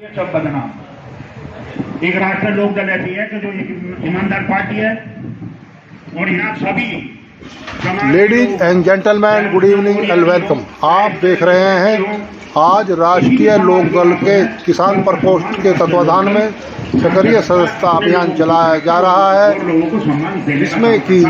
सब बदनाम। एक राष्ट्रीय लोक दल ऐसी है कि जो एक ईमानदार पार्टी है और यहाँ सभी ladies and gentleman, good evening and welcome. आप देख रहे हैं आज राष्ट्रीय लोक दल के किसान प्रकोष्ठ के तत्वाधान में सक्रिय सदस्यता अभियान चलाया जा रहा है, जिसमें कि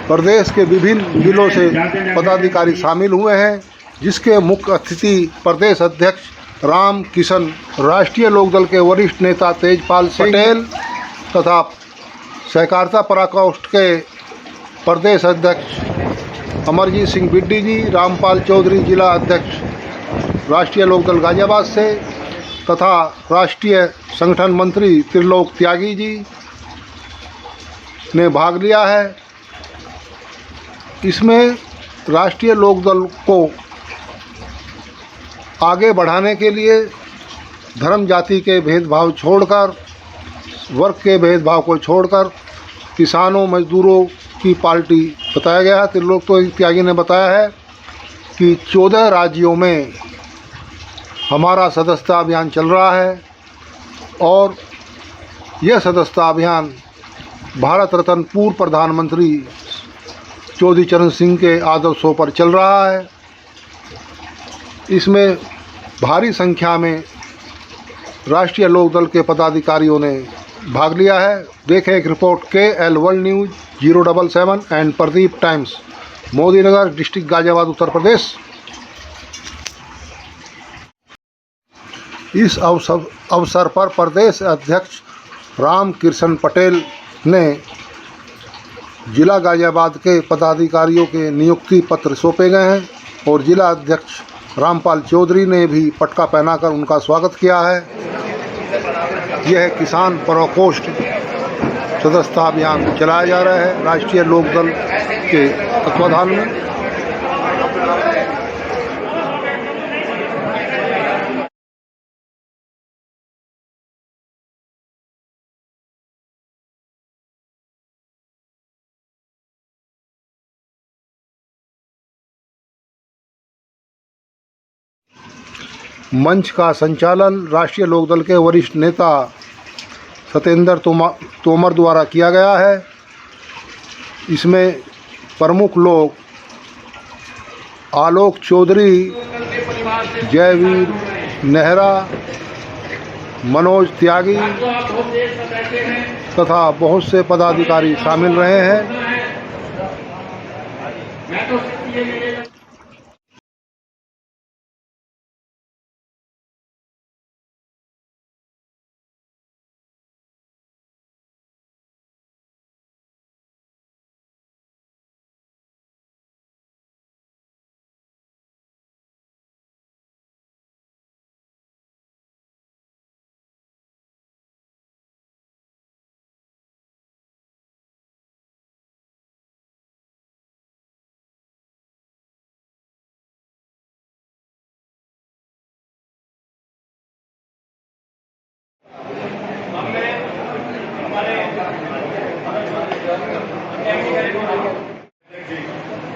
प्रदेश के विभिन्न जिलों से पदाधिकारी शामिल हुए हैं, जिसके मुख्य अतिथि प्रदेश अध्यक्ष राम किशन, राष्ट्रीय लोकदल के वरिष्ठ नेता तेजपाल पटेल तथा सहकारिता प्रकोष्ठ के प्रदेश अध्यक्ष अमरजीत सिंह बिड्डी जी, रामपाल चौधरी जिला अध्यक्ष राष्ट्रीय लोकदल गाजियाबाद से तथा राष्ट्रीय संगठन मंत्री त्रिलोक त्यागी जी ने भाग लिया है। इसमें राष्ट्रीय लोकदल को आगे बढ़ाने के लिए धर्म जाति के भेदभाव छोड़कर, वर्ग के भेदभाव को छोड़कर किसानों मजदूरों की पार्टी बताया गया है। त्रिलोक त्यागी ने बताया है कि 14 राज्यों में हमारा सदस्यता अभियान चल रहा है और यह सदस्यता अभियान भारत रत्न पूर्व प्रधानमंत्री चौधरी चरण सिंह के आदर्शों पर चल रहा है। इसमें भारी संख्या में राष्ट्रीय लोकदल के पदाधिकारियों ने भाग लिया है। देखें एक report KL world news 077 and Pradeep times, Modinagar, district Ghaziabad, Uttar Pradesh. इस अवसर पर प्रदेश अध्यक्ष राम किशन पटेल ने जिला गाजियाबाद के पदाधिकारियों के नियुक्ति पत्र सौंपे गए हैं और जिला अध्यक्ष रामपाल चौधरी ने भी पटका पहनाकर उनका स्वागत किया है। यह किसान प्रकोष्ठ सदस्यता अभियान चलाया जा रहा है राष्ट्रीय लोकदल के तत्वाधान में। मंच का संचालन राष्ट्रीय लोकदल के वरिष्ठ नेता सत्येंद्र तोमर द्वारा किया गया है। इसमें प्रमुख लोग आलोक चौधरी, जयवीर नेहरा, मनोज त्यागी तथा बहुत से पदाधिकारी शामिल रहे हैं।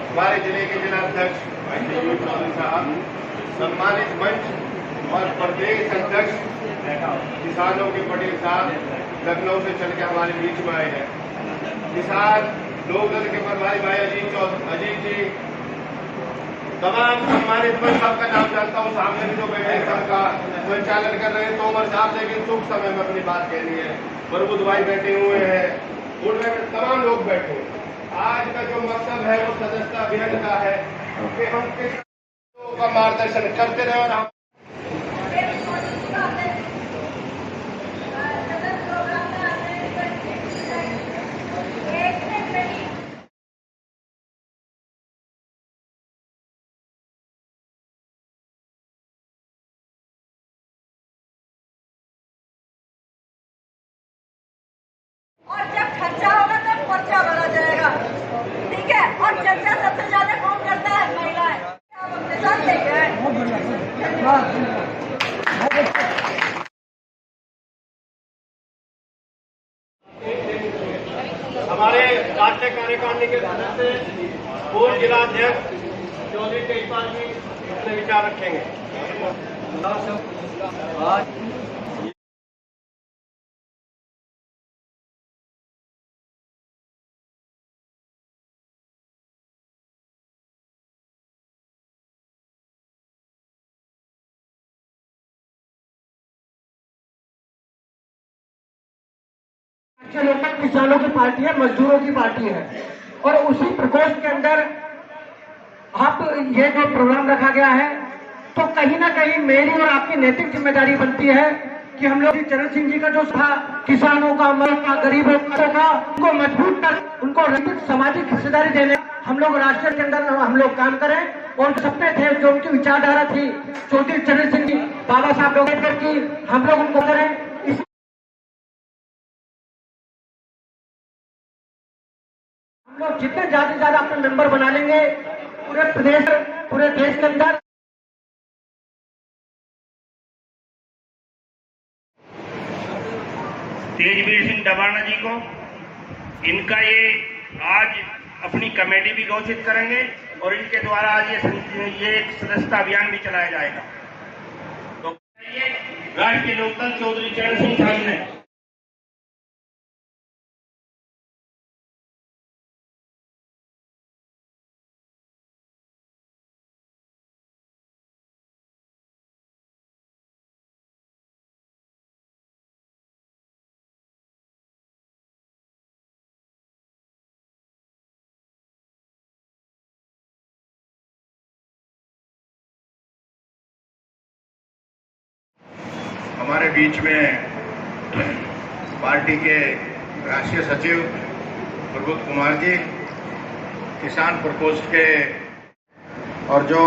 हमारे जिले के जिला अध्यक्ष चौधरी साहब, सम्मानित मंच और प्रदेश अध्यक्ष किसानों के पटेल साहब लखनऊ से चल के हमारे बीच में आए हैं। किसान लोकदल के प्रभारी भाई अजीत जी, तमाम सम्मानित मंच सबका नाम जानता हूँ, सामने भी जो बैठे सबका संचालन कर रहे हैं तोमर साहब, लेकिन शुभ समय में अपनी बात कहनी है। प्रबुद्ध भाई बैठे हुए हैं, उनमें तमाम लोग बैठे हैं। आज का जो मकसद है वो सदस्यता अभियान का है कि हम किसानों का मार्गदर्शन करते रहे और हम और जब खर्चा होगा तब पर्चा भरा जाएगा, ठीक है। और चर्चा सबसे ज्यादा कौन करता है? महिलाएं। आप अपने साथ लेके आए। हमारे राष्ट्रीय कार्यकारिणी के सदस्य पूर्व जिला अध्यक्ष चौधरी तेजपाल जी अपने विचार रखेंगे। लोकल किसानों की पार्टी है, मजदूरों की पार्टी है, और उसी प्रकोष्ठ के अंदर आप ये जो प्रोग्राम रखा गया है, तो कहीं ना कहीं मेरी और आपकी नैतिक जिम्मेदारी बनती है कि हम लोग चरण सिंह जी का जो था किसानों का, मजदूरों का, गरीबों का, उनको मजबूत कर, उनको नैतिक सामाजिक हिस्सेदारी देने हम लोग राष्ट्र के अंदर हम लोग काम करें। और सपने थे, जो उनकी विचारधारा थी चौधरी चरण सिंह जी, बाबा साहब अम्बेडकर की, हम लोग उनको करें। हम लोग जितने ज्यादा से ज्यादा अपने मेंबर बना लेंगे पूरे प्रदेश, पूरे देश के अंदर। तेजवीर सिंह डबाना जी को, इनका ये आज अपनी कमेटी भी घोषित करेंगे और इनके द्वारा आज ये एक सदस्यता अभियान भी चलाया जाएगा। तो राष्ट्रीय लोकदल चौधरी चरण सिंह सामने। हमारे बीच में पार्टी के राष्ट्रीय सचिव प्रबोध कुमार जी, किसान प्रकोष्ठ के, और जो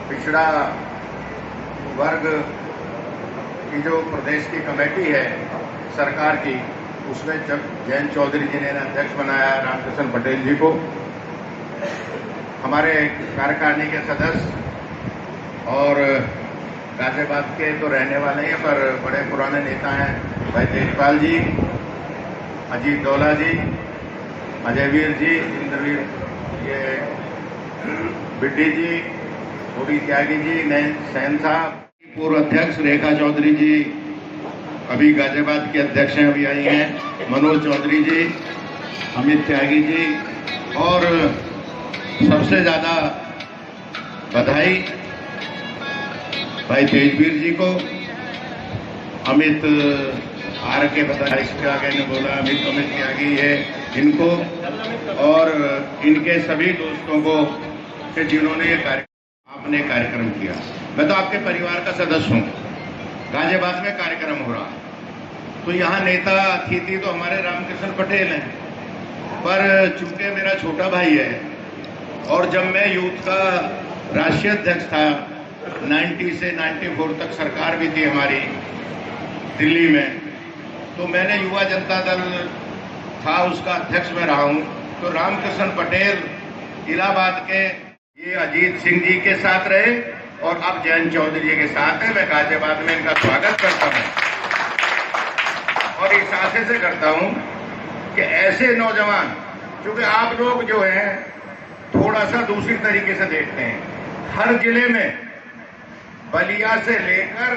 पिछड़ा वर्ग की जो प्रदेश की कमेटी है सरकार की, उसमें जब जयंत चौधरी जी ने अध्यक्ष बनाया रामकृष्ण पटेल जी को, हमारे कार्यकारिणी के सदस्य और गाजियाबाद के तो रहने वाले हैं पर बड़े पुराने नेता हैं भाई तेजपाल जी, अजीत डोला जी, अजयवीर जी, इंद्रवीर, ये बिड्डी जी, थोड़ी त्यागी जी, नैन सैन साहब, पूर्व अध्यक्ष रेखा चौधरी जी अभी गाजियाबाद के अध्यक्ष हैं, अभी आई हैं, मनोज चौधरी जी, अमित त्यागी जी, और सबसे ज्यादा बधाई भाई तेजवीर जी को, अमित आर के बताया, इसके आगे ने बोला अमित त्यागी है इनको, और इनके सभी दोस्तों को कि जिन्होंने ये आपने कार्यक्रम किया। मैं तो आपके परिवार का सदस्य हूँ। गाजियाबाद में कार्यक्रम हो रहा, तो यहाँ नेता अतिथि तो हमारे रामकृष्ण पटेल हैं, पर चूंकि मेरा छोटा भाई है और जब मैं यूथ का राष्ट्रीय अध्यक्ष था 90 से 94 तक सरकार भी थी हमारी दिल्ली में, तो मैंने युवा जनता दल था उसका अध्यक्ष में रहा हूं। तो रामकृष्ण पटेल इलाहाबाद के ये अजीत सिंह जी के साथ रहे और अब जयंत चौधरी जी के साथ है। मैं गाजियाबाद में इनका स्वागत करता हूं और इस आशय से करता हूं कि ऐसे नौजवान, क्योंकि आप लोग जो हैं थोड़ा सा दूसरी तरीके से देखते हैं, हर जिले में बलिया से लेकर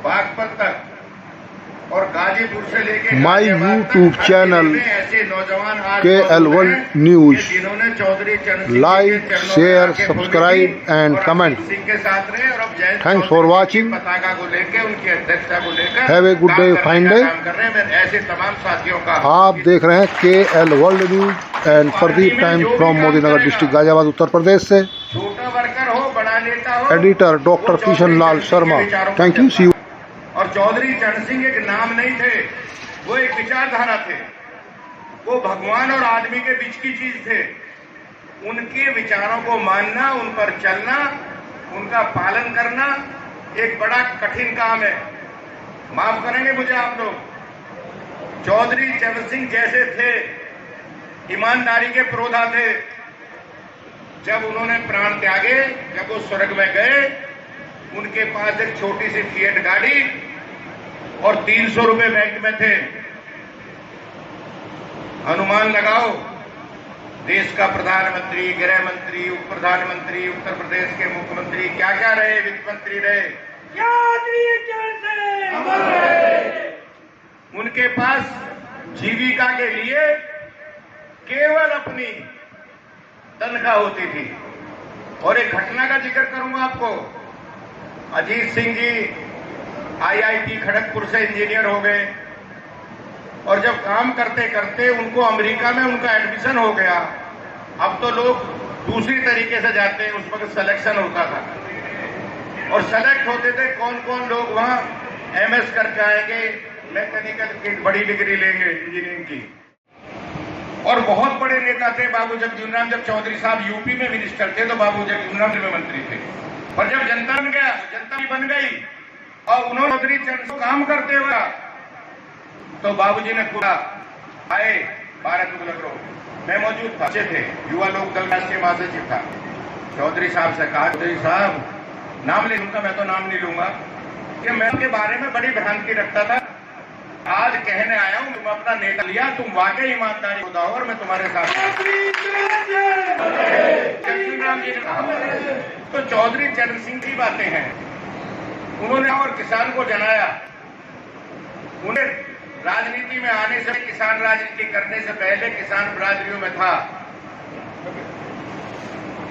बागपत तक और गाजीपुर से लेकर माई यूट्यूब चैनल ऐसे नौजवान KL World न्यूज, जिन्होंने चौधरी चरण like, share, subscribe and comment. Singh के साथ रहे और अब जयंत थैंक्स फॉर वॉचिंग। पताका को लेकर, उनकी अध्यक्षता को लेकर have a good day, fine day. कर रहे हैं। ऐसे तमाम साथियों का आप देख रहे हैं KL World news and Pradeep times from Modinagar district Ghaziabad Uttar Pradesh से। छोटा वर्कर हो, बड़ा नेता हो, editor doctor Kishan Lal Sharma. Thank you, see you. और चौधरी चरण सिंह एक नाम नहीं थे, वो एक विचारधारा थे। वो भगवान और आदमी के बीच की चीज थे। उनके विचारों को मानना, उन पर चलना, उनका पालन करना एक बड़ा कठिन काम है। माफ करेंगे मुझे आप लोग। चौधरी चरण सिंह जैसे थे, ईमानदारी के पुरोधा थे। जब उन्होंने प्राण त्यागे, जब वो स्वर्ग में गए, उनके पास एक छोटी सी फिएट गाड़ी और 300 रुपए बैंक में थे। अनुमान लगाओ देश का प्रधानमंत्री, गृह मंत्री, उप प्रधानमंत्री, उत्तर प्रदेश के मुख्यमंत्री, क्या क्या रहे, वित्त मंत्री रहे, उनके पास जीविका के लिए केवल अपनी तनख्वाह होती थी। और एक घटना का जिक्र करूंगा आपको। अजीत सिंह जी IIT खड़गपुर से इंजीनियर हो गए और जब काम करते करते उनको अमेरिका में उनका एडमिशन हो गया। अब तो लोग दूसरी तरीके से जाते हैं, उस वक्त सिलेक्शन होता था और सेलेक्ट होते थे कौन कौन लोग वहां MS करके आएंगे, मैकेनिकल की बड़ी डिग्री लेंगे इंजीनियरिंग की। और बहुत बड़े नेता थे बाबू जगजीवन राम। जब चौधरी साहब यूपी में मिनिस्टर थे तो बाबू जगजीवन राम में मंत्री थे। और जब जनता बन गया, जनता भी बन गई और उन्होंने चौधरी चरण को काम करते हुए तो बाबूजी ने पूरा आए 12 तुगलक रोड मैं मौजूद था, अच्छे थे, युवा लोक दल राष्ट्रीय महासचिव था। चौधरी साहब से कहा, चौधरी साहब नाम ले लूंगा, मैं तो नाम नहीं लूंगा, कि मैं उनके बारे में बड़ी भ्रांति रखता था। आज कहने आया हूं तुम अपना नेता लिया, तुम वाकई ईमानदारी होता हो और मैं तुम्हारे साथ। तो चौधरी चरण सिंह की बातें हैं, उन्होंने और किसान को जनाया। उन्हें राजनीति में आने से, किसान राजनीति करने से पहले किसान बिरादरियों में था,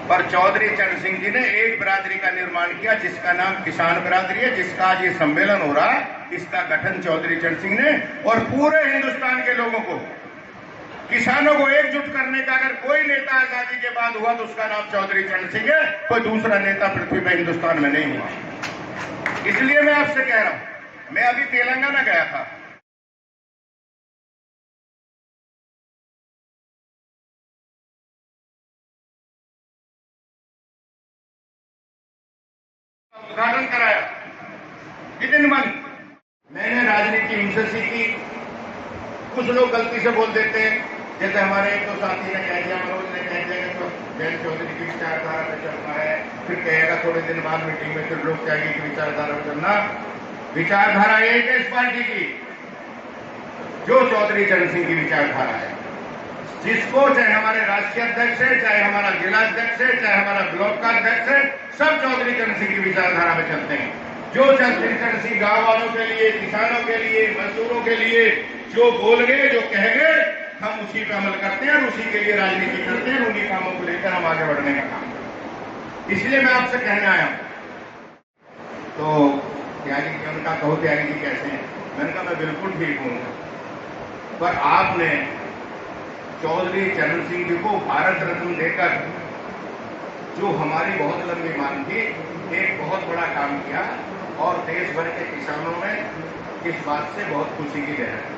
पर चौधरी चरण सिंह जी ने एक बिरादरी का निर्माण किया जिसका नाम किसान बिरादरी है, जिसका आज ये सम्मेलन हो रहा है। इसका गठन चौधरी चरण सिंह ने और पूरे हिंदुस्तान के लोगों को, किसानों को एकजुट करने का अगर कोई नेता आजादी के बाद हुआ तो उसका नाम चौधरी चरण सिंह है। कोई दूसरा नेता पृथ्वी पर हिंदुस्तान में नहीं हुआ। इसलिए मैं आपसे कह रहा हूं, मैं अभी तेलंगाना गया था, उद्घाटन कराया। कितने मन मैंने राजनीति हिंसा सीखी। कुछ लोग गलती से बोल देते हैं, जैसे हमारे एक तो साथी ने कह दिया, मनोज ने कह दिया तो जयंत चौधरी की विचारधारा पे चलना है, फिर कहेगा थोड़े दिन बाद मीटिंग में फिर लोग कहेंगे कि विचारधारा पे चलना। विचारधारा एक है इस पार्टी की, जो चौधरी चरण सिंह की विचारधारा है, जिसको चाहे हमारे राष्ट्रीय अध्यक्ष है, चाहे हमारा जिला अध्यक्ष है, चाहे हमारा ब्लॉक का अध्यक्ष है, सब चौधरी चरण सिंह की विचारधारा में चलते हैं। जो चौधरी चरण सिंह गांव वालों के लिए, किसानों के लिए, मजदूरों के लिए जो बोल गए, जो कह गए, हम उसी पर अमल करते हैं और उसी के लिए राजनीति करते हैं। उन्हीं कामों को लेकर हम आगे बढ़ने का काम करते हैं। इसलिए मैं आपसे कहने आया हूं। तो त्यागी जी, उनका कहो त्यागी जी कैसे हैं? मैंने कहा मैं बिल्कुल ठीक हूं, पर आपने चौधरी चरण सिंह जी को भारत रत्न देकर, जो हमारी बहुत लंबी मांग थी, एक बहुत बड़ा काम किया और देश भर के किसानों में इस बात से बहुत खुशी की लहर है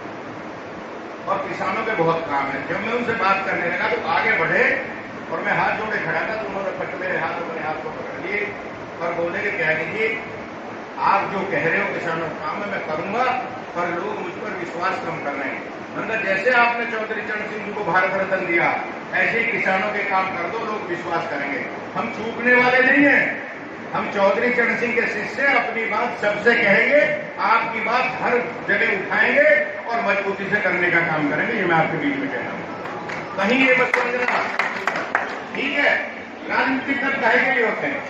और किसानों के बहुत काम है। जब मैं उनसे बात करने लगा तो आगे बढ़े और मैं हाथ जोड़े खड़ा था तो उन्होंने पट मेरे हाथ और मेरे हाथ को पकड़ लिए और बोले कि क्या जी, आप जो कह रहे हो किसानों का काम है मैं करूंगा, पर लोग मुझ पर विश्वास कम कर रहे हैं। मतलब जैसे आपने चौधरी चरण सिंह जी को भारत रत्न दिया, ऐसे ही किसानों के काम कर दो, लोग विश्वास करेंगे। हम चूकने वाले नहीं हैं, हम चौधरी चरण सिंह के शिष्य अपनी बात सबसे कहेंगे, आपकी बात हर जगह उठाएंगे और मजबूती से करने का काम करेंगे। ये मैं आपके बीच में कह रहा हूं, कहीं ये मत समझना, ठीक है? राजनीतिक दल काहे के लिए होते हैं?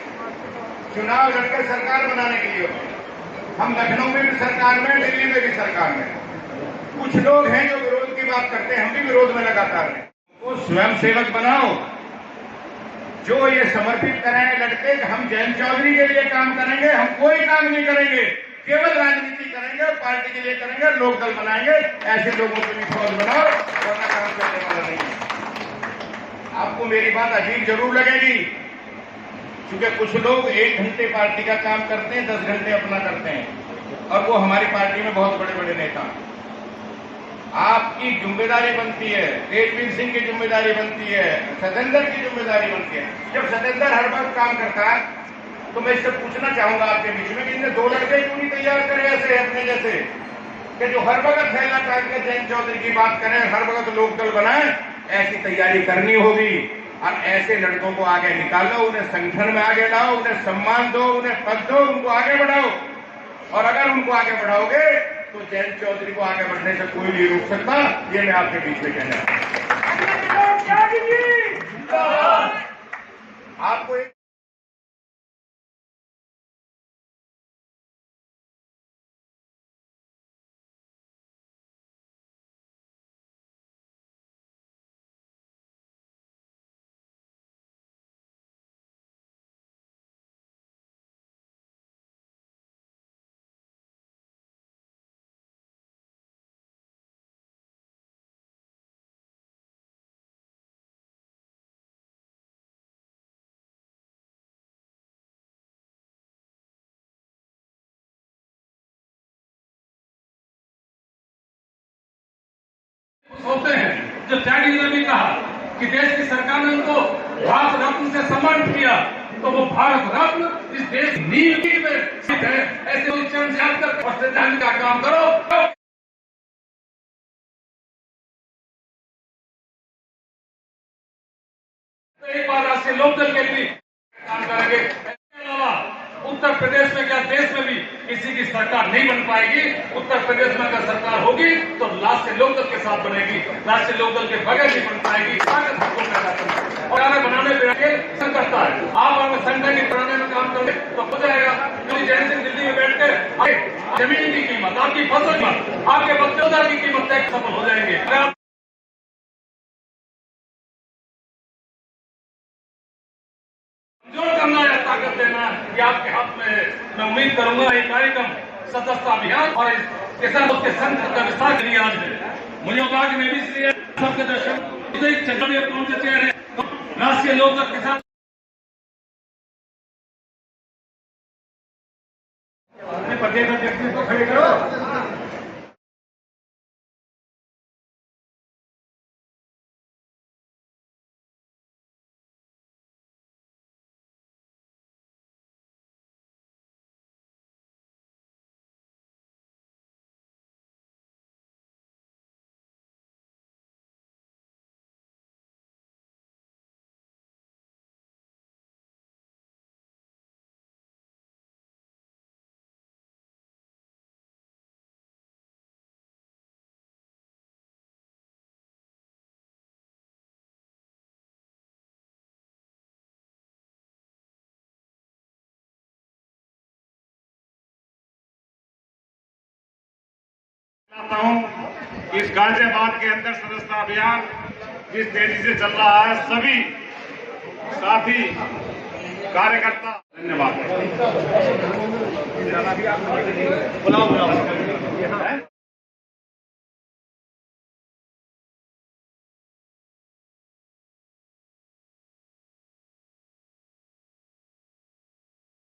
चुनाव लड़कर सरकार बनाने के लिए होते हैं। हम लखनऊ में भी सरकार में, दिल्ली में भी सरकार में। कुछ लोग हैं जो विरोध की बात करते हैं, हम भी विरोध में लगातार हैं। वो स्वयं सेवक बनाओ, जो ये समर्पित कराए लड़के, हम जयंत चौधरी के लिए काम करेंगे, हम कोई काम नहीं करेंगे, केवल राजनीति करेंगे और पार्टी के लिए करेंगे, लोक दल बनाएंगे। ऐसे लोगों से भी फौज बनाओ, वरना काम करने वाला नहीं है। आपको मेरी बात अजीब जरूर लगेगी, क्योंकि कुछ लोग 1 घंटे पार्टी का काम करते हैं, 10 घंटे अपना करते हैं, और वो हमारी पार्टी में बहुत बड़े बड़े नेता। आपकी जिम्मेदारी बनती है, तेजवीर सिंह की जिम्मेदारी बनती है, सतेंद्र की जिम्मेदारी बनती है। जब सतेंद्र हर वक्त काम करता है तो मैं इससे पूछना चाहूंगा आपके बीच में कि इनने 2 लड़के क्यों नहीं तैयार करे ऐसे अपने जैसे, कि जो हर वक्त फैलना चाहते जयंत चौधरी की बात करें, हर वक्त लोक दल बनाए। ऐसी तैयारी करनी होगी और ऐसे लड़कों को आगे निकालो, उन्हें संगठन में आगे लाओ, उन्हें सम्मान दो, उन्हें पद दो, उनको आगे बढ़ाओ। और अगर उनको आगे बढ़ाओगे तो जयंत चौधरी को आगे बढ़ने से कोई नहीं रोक सकता। ये मैं आपके बीच में कहना त्यागी जी आपको एक होते हैं जो त्यागी ने भी कहा कि देश की सरकार ने उनको भारत रत्न से सम्मानित किया, तो वो भारत रत्न इस देश की नींव में स्थित है। ऐसे उच्चारण से याद कर और श्रद्धांजलि का काम करो। तो एक बार राष्ट्रीय लोकदल के लिए काम करेंगे। इसके अलावा उत्तर प्रदेश में क्या देश में भी किसी की सरकार नहीं बन पाएगी। उत्तर प्रदेश में अगर सरकार होगी तो राष्ट्रीय लोकदल के साथ बनेगी, राष्ट्रीय लोकदल के बगैर नहीं बन पाएगी। और बनाने पे करता है, आप अगर संगठन की बनाने में काम करेंगे तो हो जाएगा। जैसे दिल्ली में बैठ कर जमीन की कीमत, आपकी फसल की कीमत, आपके बच्चों की कीमत तय सफल हो जाएंगे। जोर करना या ताकत देना ये आपके हाथ में है। मैं उम्मीद करूंगा ये कार्यक्रम सदस्यता अभियान और किसान के संघ का विस्तार के लिए आज है। मुझे बाग में भी इसलिए सबके दर्शक पहुंचते हैं राष्ट्रीय लोकदल के साथ प्रदेश अध्यक्ष को खड़े करो। चाहता हूं कि इस गाजियाबाद के अंदर सदस्यता अभियान जिस तेजी से चल रहा है, सभी साथी कार्यकर्ता धन्यवाद।